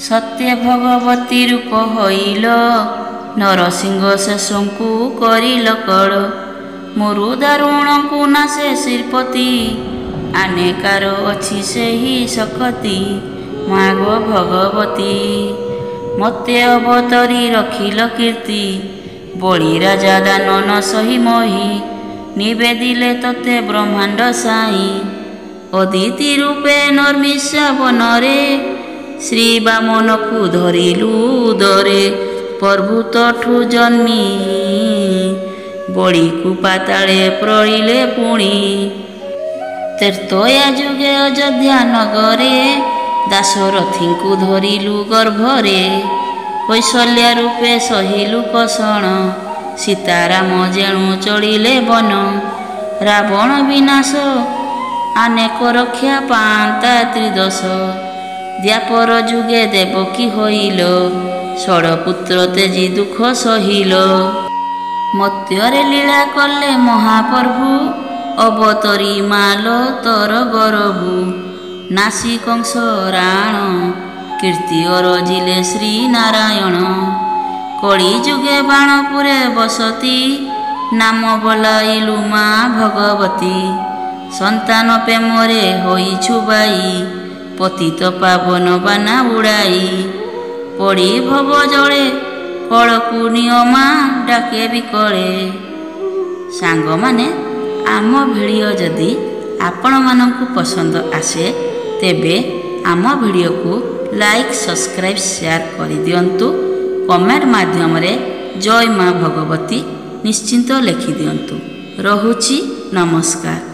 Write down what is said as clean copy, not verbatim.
सत्य भगवती रूप होइल नरसिंह शेषंकु करिल कळ मोरु दारुण को नासे श्रीपति आनेकार अछि सेही सकती माग भगवती मते अवतरी रखिल कीर्ति बळी राजा दानन सही मोहि निवेदिले तते ब्रह्मांड साई अदिति रूपे नर्मिष्या वनरे श्री बामन को धरिलु उदरे पर्वतठु जन्मी बड़ी को पाताले प्रळिले पुणी तेर्तया जुगे अयोध्या नगरे दाशरथी को धरिलु गर्भरे कौशल्या रूपे सहिलु कषण सीताराम जेणु चलिले वन रावण विनाश अनेक रक्षा पांता त्रिदश द्वापर जुगे देवकी होइल षडपुत्र तेजी दुख सहिल मत्ୟରେ लीला कले महाप्रभु अवतरी माल तर गरबु नासी कंस राण कीर्ति अरजिले श्री नारायण कली जुगे बाणपुरे बसती नाम बोलाइलु मा भगवती संतान प्रेमरे होई छुबाई पतित पावन बाना उड़ाई पड़ी भव जले कलकु नियमा डाके बिकले सांग माने आम भिडियो जदि आपण मानकु पसंद आसे तेबे आम भिडियो को लाइक सब्सक्राइब शेयर कर दियंतु कमेंट माध्यम रे जय माँ भगवती निश्चिंत लिखि दियंतु रहुछि नमस्कार।